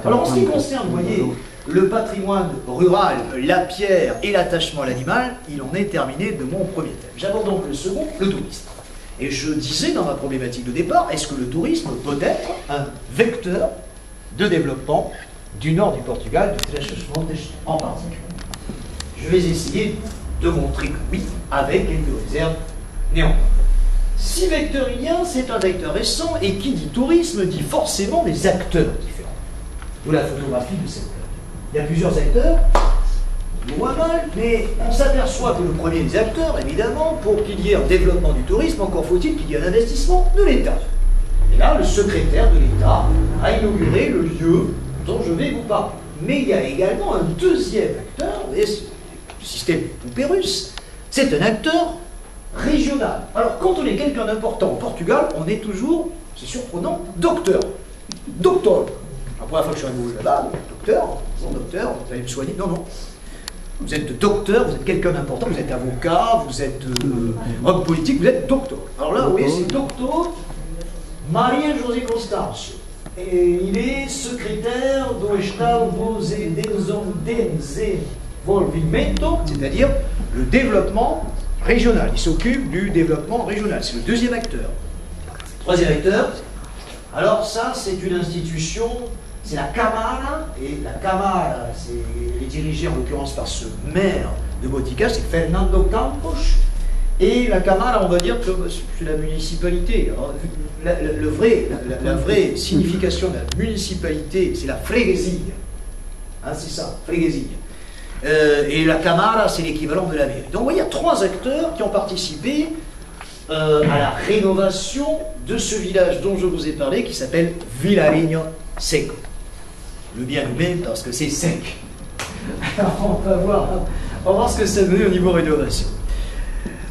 Alors en ce qui concerne, vous voyez, le patrimoine rural, la pierre et l'attachement à l'animal, il en est terminé de mon premier thème. J'aborde donc le second, le tourisme. Et je disais dans ma problématique de départ, est-ce que le tourisme peut être un vecteur de développement du nord du Portugal, de Trás-os-Montes en particulier? Je vais essayer de montrer que oui, avec quelques réserves néanmoins. Si vecteur il y a, c'est un vecteur récent, et qui dit tourisme dit forcément des acteurs différents. D'où la photographie de cette période. Il y a plusieurs acteurs, moins mal, mais on s'aperçoit que le premier des acteurs, évidemment, pour qu'il y ait un développement du tourisme, encore faut-il qu'il y ait un investissement de l'État. Et là, le secrétaire de l'État a inauguré le lieu dont je vais vous parler. Mais il y a également un deuxième acteur, vous voyez, le système Poupérus, c'est un acteur régional. Alors, quand on est quelqu'un d'important au Portugal, on est toujours, c'est surprenant, docteur. Docteur. La première fois que je suis arrivé là-bas, docteur, vous allez me soigner. Non, non. Vous êtes docteur, vous êtes quelqu'un d'important, vous êtes avocat, vous êtes homme politique, vous êtes docteur. Alors là, vous voyez, c'est docteur Maria José Constâncio. Et il est secrétaire do Estado do Desenvolvimento, c'est-à-dire le développement régional. Il s'occupe du développement régional. C'est le deuxième acteur. Troisième acteur, alors ça, c'est une institution, c'est la Câmara, et la Câmara, c'est dirigée en l'occurrence par ce maire de Botica, c'est Fernando Campos, et la Câmara, on va dire que c'est la municipalité. Alors, la vraie signification de la municipalité, c'est la freguesia. Hein, c'est ça, freguesia. Et la Câmara, c'est l'équivalent de la mairie. Donc, vous voyez, il y a trois acteurs qui ont participé à la rénovation de ce village dont je vous ai parlé, qui s'appelle Vilarinho Seco. Le bien nommé parce que c'est sec. Alors, on va voir ce que ça donne au niveau rénovation.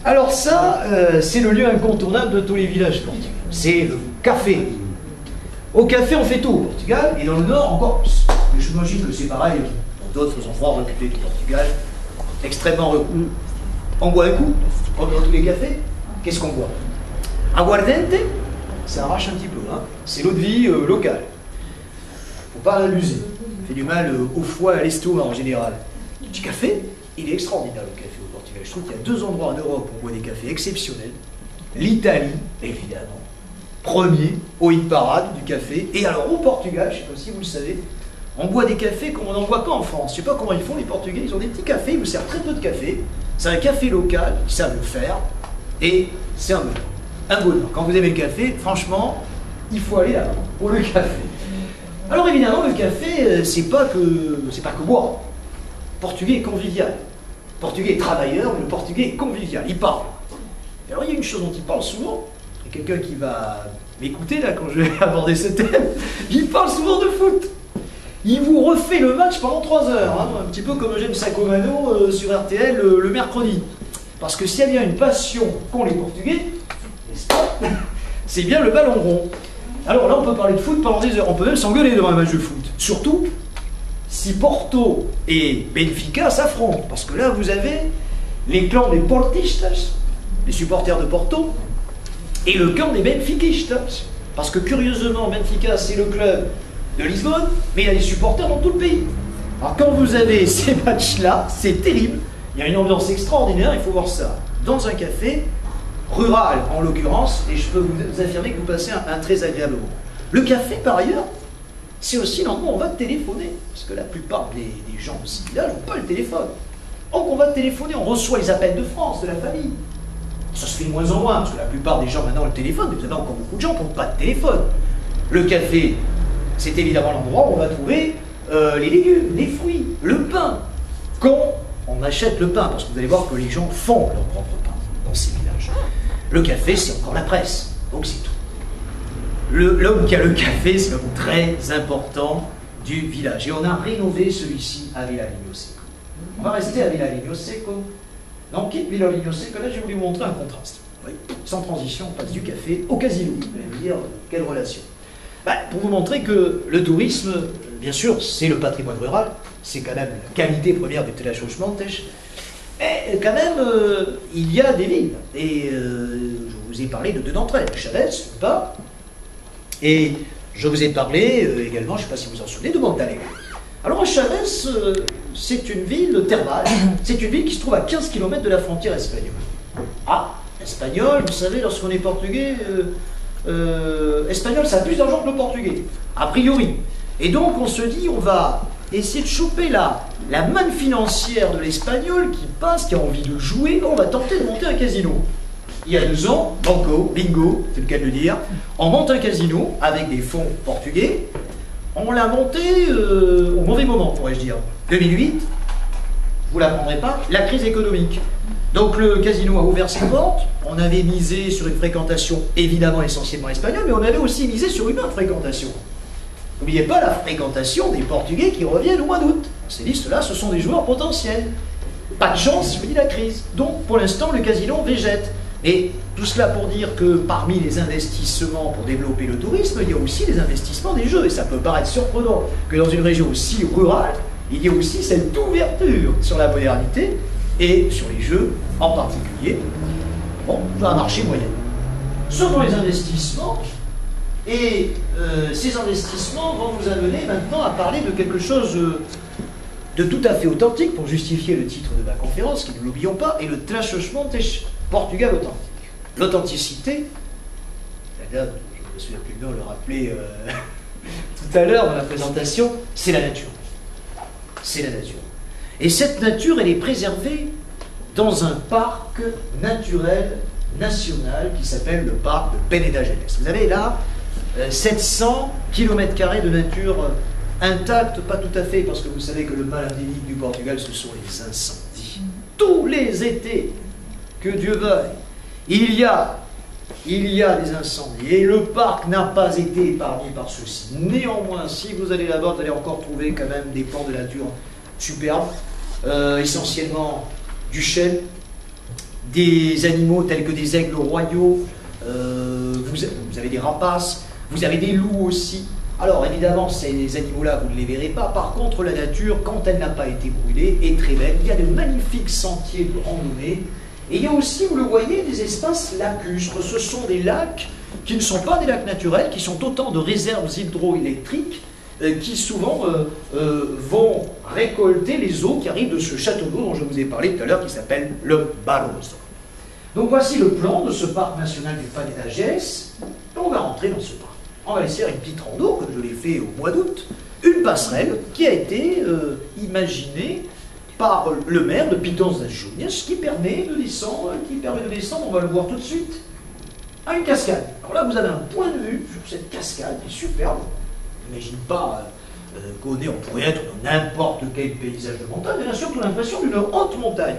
Alors ça, c'est le lieu incontournable de tous les villages portugais. C'est le café. Au café, on fait tout au Portugal, et dans le nord, encore plus. Mais j'imagine que c'est pareil dans d'autres endroits reculés du Portugal, extrêmement reculés. On boit un coup, comme dans tous les cafés. Qu'est-ce qu'on boit? Aguardente, ça arrache un petit peu, hein. C'est l'eau de vie locale. Faut pas l'abuser. Ça fait du mal au foie et à l'estomac en général. Du café, il est extraordinaire le café au Portugal. Je trouve qu'il y a deux endroits en Europe où on boit des cafés exceptionnels. L'Italie, évidemment. Premier, au hit parade du café. Et alors au Portugal, je ne sais pas si vous le savez, on boit des cafés comme on n'en boit pas en France. Je ne sais pas comment ils font les Portugais, ils ont des petits cafés, ils vous servent très peu de café. C'est un café local, ils savent le faire. Et c'est un bonheur. Un bonheur. Quand vous aimez le café, franchement, il faut aller là-bas pour le café. Alors évidemment, le café, c'est pas que boire. Le portugais est convivial. Le portugais est travailleur, mais le portugais est convivial. Il parle. Et alors il y a une chose dont il parle souvent, et quelqu'un qui va m'écouter là quand je vais aborder ce thème, il parle souvent de foot. Il vous refait le match pendant 3 heures, hein, un petit peu comme Eugène Sacomano sur RTL le mercredi. Parce que s'il y a bien une passion qu'ont les Portugais, n'est-ce pas, c'est bien le ballon rond. Alors là, on peut parler de foot pendant des heures. On peut même s'engueuler devant un match de foot. Surtout si Porto et Benfica s'affrontent. Parce que là, vous avez les clans des Portistas, les supporters de Porto, et le camp des Benfiquistas. Parce que curieusement, Benfica, c'est le club de Lisbonne, mais il y a des supporters dans tout le pays. Alors quand vous avez ces matchs-là, c'est terrible. Il y a une ambiance extraordinaire, il faut voir ça dans un café, rural en l'occurrence, et je peux vous affirmer que vous passez un très agréable moment. Le café, par ailleurs, c'est aussi l'endroit où on va téléphoner, parce que la plupart des gens de ce village n'ont pas le téléphone. Donc on va téléphoner, on reçoit les appels de France, de la famille. Ça se fait de moins en moins, parce que la plupart des gens maintenant ont le téléphone, mais vous avez encore beaucoup de gens qui n'ont pas de téléphone. Le café, c'est évidemment l'endroit où on va trouver les légumes, les fruits, le pain. Quand on achète le pain, parce que vous allez voir que les gens font leur propre pain dans ces villages. Le café, c'est encore la presse, donc c'est tout. L'homme qui a le café, c'est l'homme très important du village. Et on a rénové celui-ci à Vilarinho Seco. On va rester à Vilarinho Seco. Donc, quitte Vilarinho Seco, là, je vais vous montrer un contraste. Oui. Sans transition, on passe du café au casino. Vous allez me dire, quelle relation? Pour vous montrer que le tourisme, bien sûr, c'est le patrimoine rural, c'est quand même la qualité première de Trás-os-Montes, mais quand même, il y a des villes, et je vous ai parlé de deux d'entre elles, Chaves, pas, et Je vous ai parlé également, je ne sais pas si vous vous en souvenez, de Montalegre. Alors Chavez, c'est une ville thermale, c'est une ville qui se trouve à 15 km de la frontière espagnole. Ah, espagnol, vous savez, lorsqu'on est portugais, espagnol, ça a plus d'argent que le portugais, a priori. Et donc on se dit, on va essayer de choper la manne financière de l'espagnol qui passe, qui a envie de jouer, on va tenter de monter un casino. Il y a 2 ans, banco, bingo, c'est le cas de le dire, on monte un casino avec des fonds portugais. On l'a monté au mauvais moment, pourrais-je dire. 2008, vous ne l'apprendrez pas, la crise économique. Donc le casino a ouvert ses portes, on avait misé sur une fréquentation évidemment essentiellement espagnole, mais on avait aussi misé sur une autre fréquentation. N'oubliez pas la fréquentation des Portugais qui reviennent au mois d'août. On s'est dit, ceux-là, ce sont des joueurs potentiels. Pas de chance, je vous dis la crise. Donc pour l'instant, le casino végète. Et tout cela pour dire que parmi les investissements pour développer le tourisme, il y a aussi les investissements des jeux. Et ça peut paraître surprenant que dans une région aussi rurale, il y ait aussi cette ouverture sur la modernité et sur les jeux en particulier. Bon, un marché moyen. Ce sont les investissements, et ces investissements vont nous amener maintenant à parler de quelque chose de tout à fait authentique pour justifier le titre de ma conférence, qui ne l'oublions pas, est le Trás-os-Montes Portugal authentique. L'authenticité, je ne me souviens plus de nom, le rappeler tout à l'heure dans la présentation, c'est la nature. C'est la nature. Et cette nature, elle est préservée dans un parc naturel national qui s'appelle le parc de Peneda-Gerês. Vous avez là 700 km² de nature intacte, pas tout à fait, parce que vous savez que le mal endémique du Portugal, ce sont les incendies. Tous les étés, que Dieu veuille, il y a des incendies, et le parc n'a pas été épargné par ceux-ci. Néanmoins, si vous allez là-bas, vous allez encore trouver quand même des plans de nature superbes, essentiellement du chêne, des animaux tels que des aigles royaux, vous avez des rapaces, vous avez des loups aussi. Alors évidemment, ces animaux-là, vous ne les verrez pas. Par contre, la nature, quand elle n'a pas été brûlée, est très belle. Il y a de magnifiques sentiers de randonnée. Et il y a aussi, vous le voyez, des espaces lacustres. Ce sont des lacs qui ne sont pas des lacs naturels, qui sont autant de réserves hydroélectriques qui souvent vont récolter les eaux qui arrivent de ce château d'eau dont je vous ai parlé tout à l'heure, qui s'appelle le Barroso. Donc voici le plan de ce parc national du Peneda-Gerês. On va rentrer dans ce parc. On va laisser faire une petite rando, comme je l'ai fait au mois d'août, une passerelle qui a été imaginée par le maire de Pitões das Júnias, qui permet de descendre, on va le voir tout de suite, à une cascade. Alors là, vous avez un point de vue sur cette cascade qui est superbe. On n'imagine pas on pourrait être dans n'importe quel paysage de montagne, mais bien sûr, on a l'impression d'une haute montagne.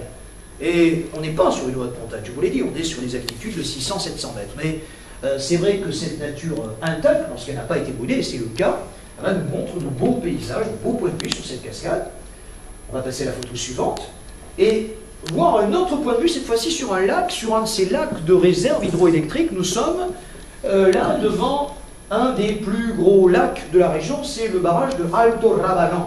Et on n'est pas sur une haute montagne, je vous l'ai dit, on est sur des altitudes de 600-700 mètres. Mais c'est vrai que cette nature intacte, lorsqu'elle n'a pas été brûlée, et c'est le cas, elle nous montre de beaux paysages, de beaux points de vue sur cette cascade. On va passer à la photo suivante, et voir un autre point de vue, cette fois-ci sur un lac, sur un de ces lacs de réserve hydroélectrique. Nous sommes là devant un des plus gros lacs de la région, c'est le barrage de Alto Rabanão.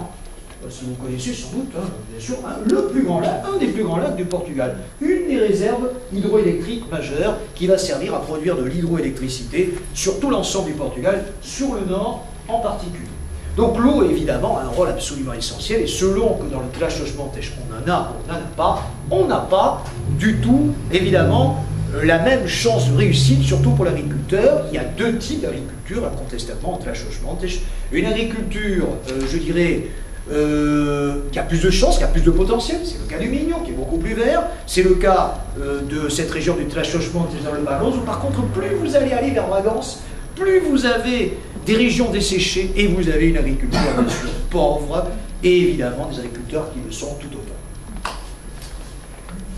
Si vous connaissez sans doute, bien sûr, le plus grand lac, un des plus grands lacs du Portugal. Une des réserves hydroélectriques majeures qui va servir à produire de l'hydroélectricité sur tout l'ensemble du Portugal, sur le nord en particulier. Donc l'eau, évidemment, a un rôle absolument essentiel, et selon que dans le Trás-os-Montes on en a ou on n'en a pas, on n'a pas du tout, évidemment, la même chance de réussite, surtout pour l'agriculteur. Il y a 2 types d'agriculture, incontestablement, en Trás-os-Montes. Une agriculture, je dirais, qui a plus de chance, qui a plus de potentiel, c'est le cas du Minho, qui est beaucoup plus vert, c'est le cas de cette région du Trás-os-Montes dans le Barroso. Par contre, plus vous allez aller vers Bragança, plus vous avez des régions desséchées, et vous avez une agriculture bien sûr pauvre, et évidemment des agriculteurs qui le sont tout autant.